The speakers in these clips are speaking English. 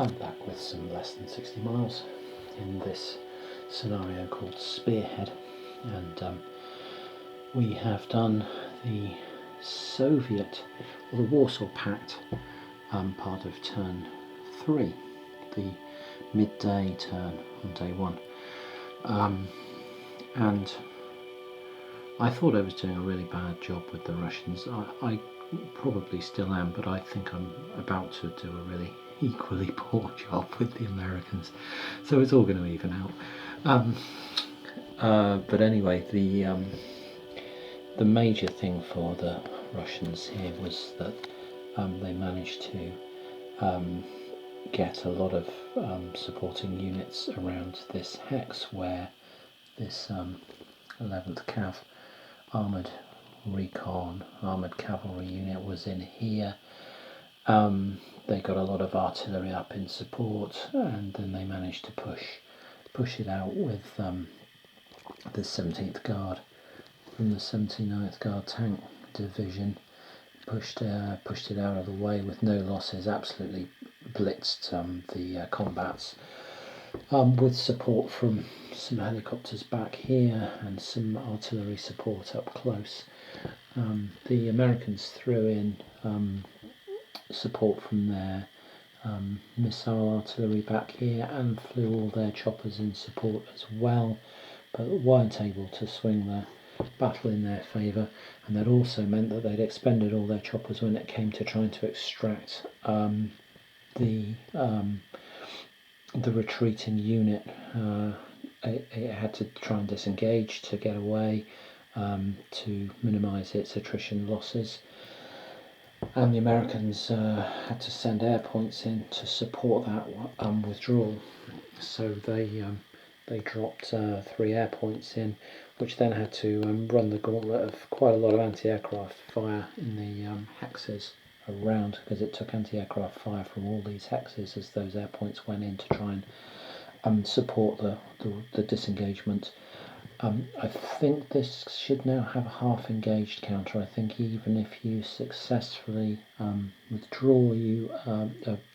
I'm back with some less than 60 miles in this scenario called Spearhead, and we have done the Soviet, or the Warsaw Pact part of turn 3, the midday turn on day 1, and I thought I was doing a really bad job with the Russians. I probably still am, but I think I'm about to do a really equally poor job with the Americans, so it's all going to even out. But anyway, the major thing for the Russians here was that they managed to get a lot of supporting units around this hex where this 11th Cav armoured recon armoured cavalry unit was in here. They got a lot of artillery up in support, and then they managed to push it out with the 17th Guard from the 79th Guard tank division. Pushed it out of the way with no losses, absolutely blitzed the combats, with support from some helicopters back here and some artillery support up close. The Americans threw in support from their missile artillery back here and flew all their choppers in support as well, but weren't able to swing the battle in their favour, and that also meant that they'd expended all their choppers when it came to trying to extract the retreating unit. It had to try and disengage to get away, to minimise its attrition losses, and the Americans had to send air points in to support that withdrawal. So they dropped 3 air points in, which then had to run the gauntlet of quite a lot of anti-aircraft fire in the hexes around, because it took anti-aircraft fire from all these hexes as those air points went in to try and support the disengagement. I think this should now have a half engaged counter. I think even if you successfully withdraw, you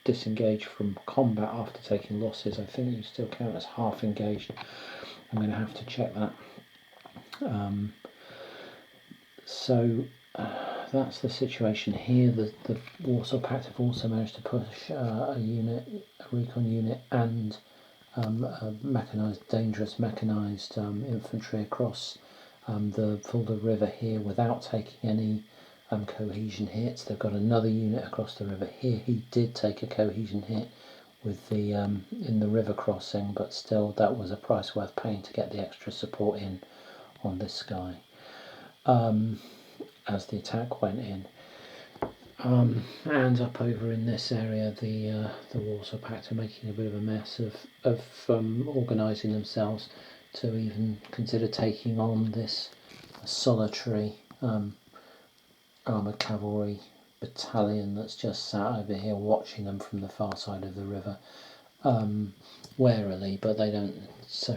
disengage from combat after taking losses, I think you still count as half engaged. I'm going to have to check that. So that's the situation here. The Warsaw Pact have also managed to push a recon unit, and dangerous mechanised infantry across the Fulda River here without taking any cohesion hits. They've got another unit across the river here. He did take a cohesion hit with the in the river crossing, but still that was a price worth paying to get the extra support in on this guy as the attack went in. And up over in this area, the Warsaw Pact are making a bit of a mess of organising themselves to even consider taking on this solitary armoured cavalry battalion that's just sat over here watching them from the far side of the river, warily, but they don't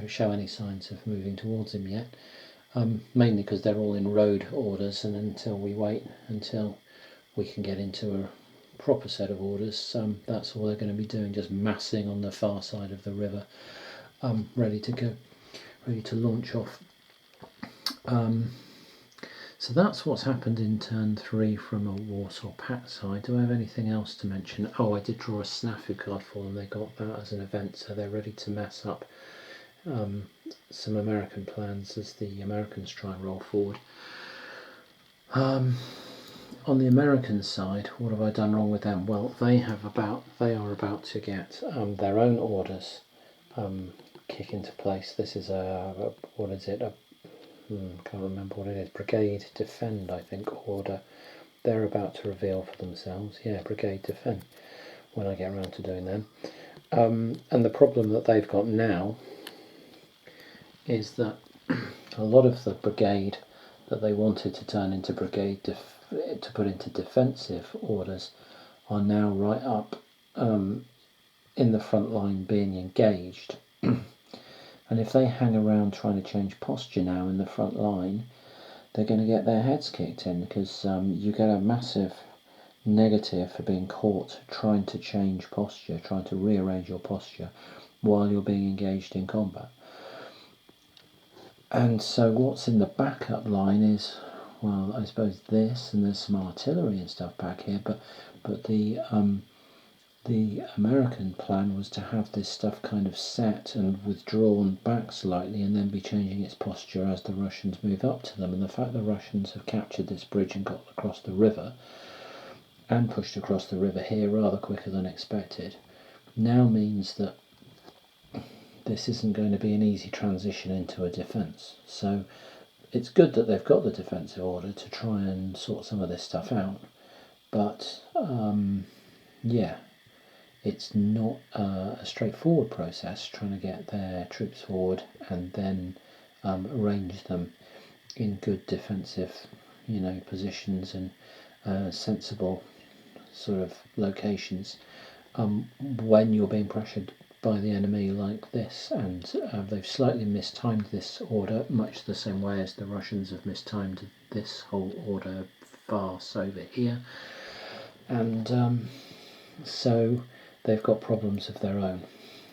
show any signs of moving towards him yet, mainly because they're all in road orders, and until we wait until we can get into a proper set of orders, that's all they're going to be doing, just massing on the far side of the river, ready to go, ready to launch off. So that's what's happened in turn 3 from a Warsaw Pact side. Do I have anything else to mention? Oh, I did draw a snafu card for them. They got that as an event, so they're ready to mess up some American plans as the Americans try and roll forward. On the American side, what have I done wrong with them? Well, they are about to get their own orders kick into place. This is what is it? Can't remember what it is. Brigade Defend, I think, order. They're about to reveal for themselves. Yeah, Brigade Defend, when I get around to doing them. And the problem that they've got now is that a lot of the brigade that they wanted to turn into to put into defensive orders are now right up in the front line being engaged. And if they hang around trying to change posture now in the front line, they're going to get their heads kicked in, because you get a massive negative for being caught trying to change posture, trying to rearrange your posture while you're being engaged in combat. And so what's in the backup line is, well, I suppose this, and there's some artillery and stuff back here, but the American plan was to have this stuff kind of set and withdrawn back slightly and then be changing its posture as the Russians move up to them. And the fact the Russians have captured this bridge and got across the river and pushed across the river here rather quicker than expected now means that this isn't going to be an easy transition into a defence. So it's good that they've got the defensive order to try and sort some of this stuff out, but yeah, it's not a straightforward process trying to get their troops forward and then arrange them in good defensive, positions and sensible sort of locations when you're being pressured by the enemy like this. And they've slightly mistimed this order, much the same way as the Russians have mistimed this whole order farce over here. And so they've got problems of their own,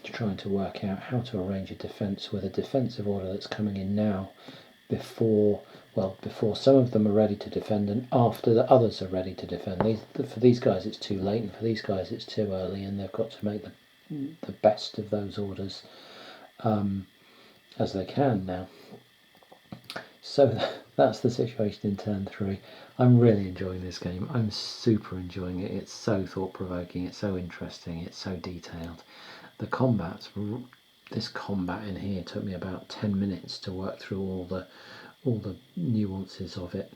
trying to work out how to arrange a defence with a defensive order that's coming in now before some of them are ready to defend and after the others are ready to defend. For these guys it's too late, and for these guys it's too early, and they've got to make the best of those orders as they can now. So that's the situation in turn 3. I'm really enjoying this game. I'm super enjoying it. It's so thought-provoking, it's so interesting, it's so detailed. This combat in here took me about 10 minutes to work through all the nuances of it,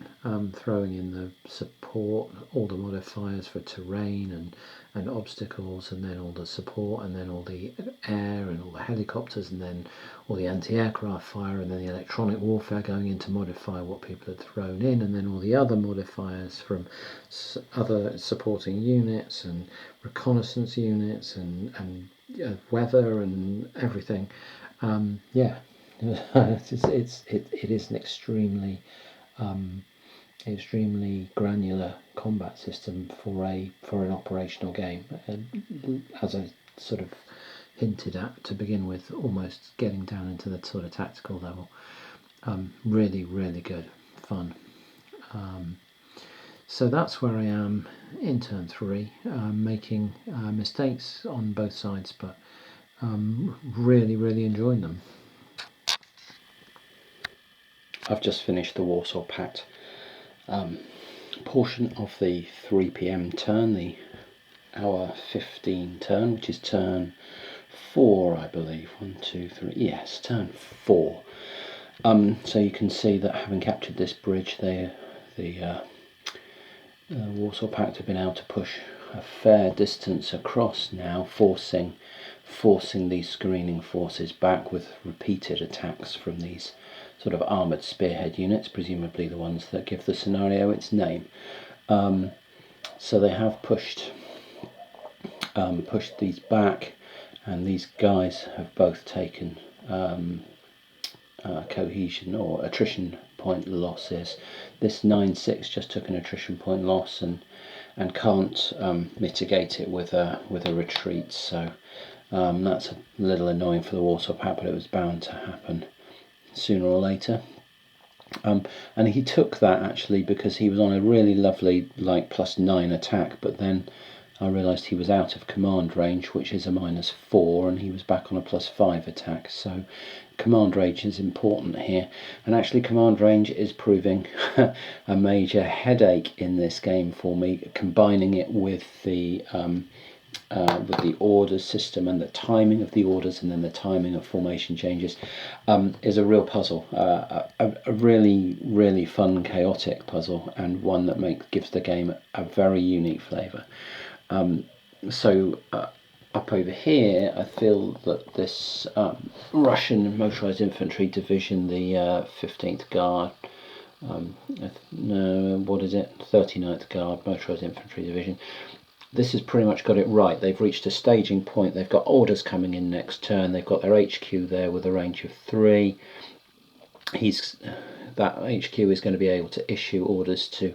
throwing in the support, all the modifiers for terrain and obstacles, and then all the support, and then all the air and all the helicopters, and then all the anti-aircraft fire, and then the electronic warfare going in to modify what people had thrown in, and then all the other modifiers from other supporting units and reconnaissance units and weather and everything. It is an extremely granular combat system for an operational game, as I sort of hinted at to begin with, almost getting down into the sort of tactical level. Really, really good fun. So that's where I am in turn 3, making mistakes on both sides, but really, really enjoying them. I've just finished the Warsaw Pact portion of the 3 p.m. turn, the hour 15 turn, which is turn 4, I believe. 1, 2, 3. Yes, turn 4. So you can see that having captured this bridge, the Warsaw Pact have been able to push a fair distance across now, forcing these screening forces back with repeated attacks from these sort of armoured spearhead units, presumably the ones that give the scenario its name. So they have pushed these back, and these guys have both taken cohesion or attrition point losses. This 9-6 just took an attrition point loss and can't mitigate it with a retreat. So that's a little annoying for the Warsaw Pact, but it was bound to happen sooner or later. And he took that actually because he was on a really lovely +9 attack, but then I realised he was out of command range, which is a -4, and he was back on a +5 attack. So command range is important here, and actually command range is proving a major headache in this game for me. Combining it with the orders system and the timing of the orders and then the timing of formation changes is a real puzzle, a really, really fun, chaotic puzzle, and one that gives the game a very unique flavour. So up over here, I feel that this Russian motorised infantry division, the 15th Guard, 39th Guard motorised infantry division, this has pretty much got it right. They've reached a staging point. They've got orders coming in next turn. They've got their HQ there with a range of 3. That HQ is going to be able to issue orders to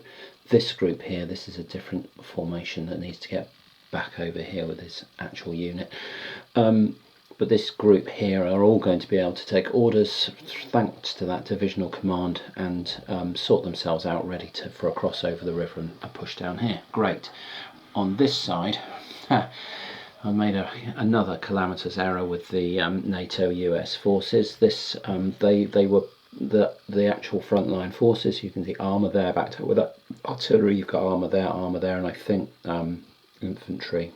this group here, this is a different formation that needs to get back over here with his actual unit. But this group here are all going to be able to take orders thanks to that divisional command and sort themselves out ready for a cross over the river and a push down here. Great. On this side, I made another calamitous error with the NATO US forces. This they were the actual frontline forces. You can see armour there, backed up with artillery. You've got armour there, and I think infantry.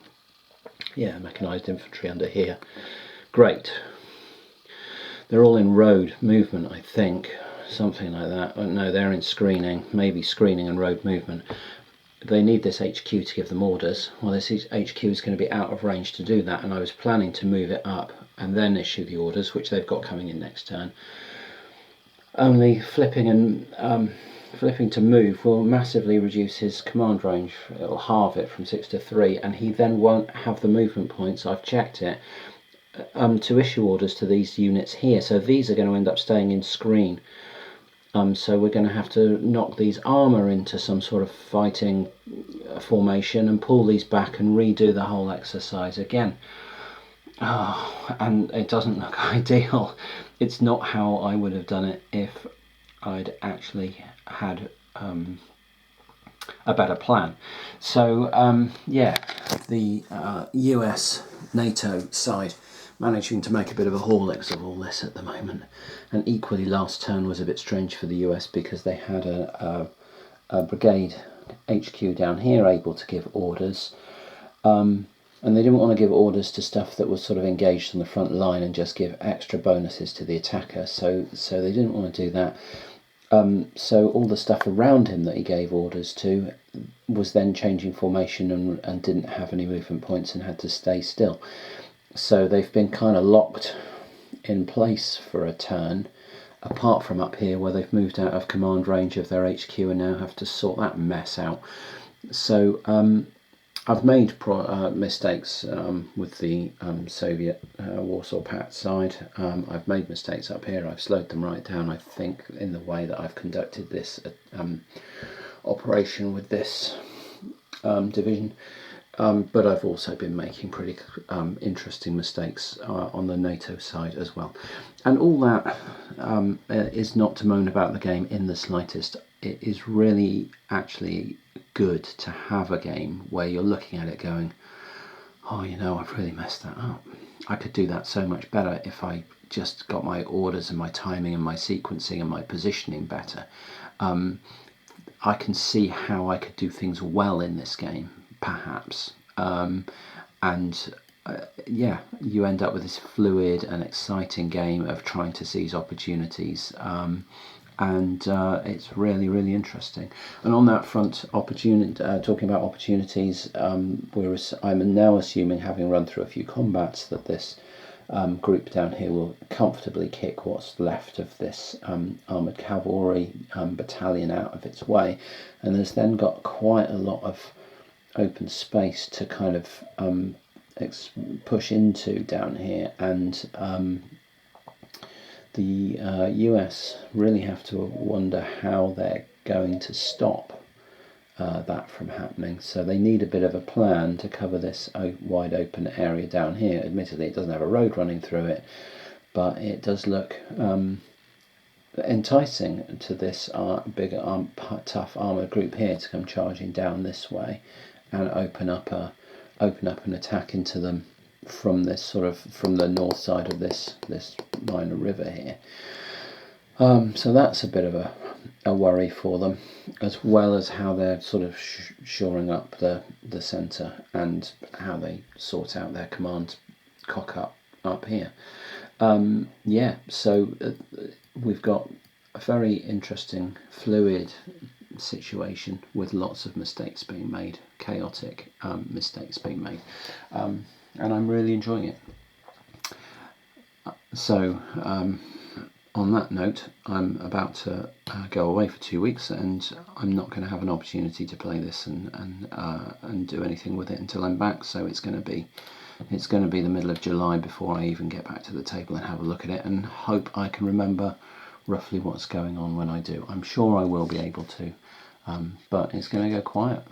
Yeah, mechanised infantry under here. Great. They're all in road movement, I think, something like that. Oh, no, they're in screening, maybe screening and road movement. They need this HQ to give them orders. Well, this HQ is going to be out of range to do that, and I was planning to move it up and then issue the orders, which they've got coming in next turn. Only flipping to move will massively reduce his command range. It'll halve it from 6 to 3, and he then won't have the movement points. I've checked it. To issue orders to these units here, so these are going to end up staying in screen. So we're going to have to knock these armour into some sort of fighting formation and pull these back and redo the whole exercise again. Oh, and it doesn't look ideal. It's not how I would have done it if I'd actually had a better plan. So yeah, the US NATO side managing to make a bit of a haulix of all this at the moment, and equally last turn was a bit strange for the US because they had a brigade HQ down here able to give orders, and they didn't want to give orders to stuff that was sort of engaged on the front line and just give extra bonuses to the attacker, so they didn't want to do that. So all the stuff around him that he gave orders to was then changing formation and didn't have any movement points and had to stay still. So they've been kind of locked in place for a turn, apart from up here where they've moved out of command range of their HQ and now have to sort that mess out. So I've made mistakes with the Soviet Warsaw Pact side. I've made mistakes up here. I've slowed them right down, I think, in the way that I've conducted this operation with this division. But I've also been making pretty interesting mistakes on the NATO side as well. And all that is not to moan about the game in the slightest. It is really actually good to have a game where you're looking at it going, oh, you know, I've really messed that up. I could do that so much better if I just got my orders and my timing and my sequencing and my positioning better. I can see how I could do things well in this game, perhaps, yeah, you end up with this fluid and exciting game of trying to seize opportunities, and it's really interesting. And on that front, talking about opportunities, I'm now assuming, having run through a few combats, that this group down here will comfortably kick what's left of this armoured cavalry battalion out of its way, and has then got quite a lot of open space to kind of push into down here, and the US really have to wonder how they're going to stop that from happening. So they need a bit of a plan to cover this wide open area down here. Admittedly, it doesn't have a road running through it, but it does look enticing to this big tough armoured group here to come charging down this way and open up an attack into them from the north side of this minor river here. So that's a bit of a worry for them, as well as how they're sort of shoring up the centre and how they sort out their command cock up here. Yeah, so we've got a very interesting, fluid situation with lots of mistakes being made, chaotic mistakes being made, and I'm really enjoying it. So on that note, I'm about to go away for 2 weeks, and I'm not going to have an opportunity to play this and do anything with it until I'm back. So it's going to be the middle of July before I even get back to the table and have a look at it, and hope I can remember roughly what's going on when I do. I'm sure I will be able to. but it's going to go quiet.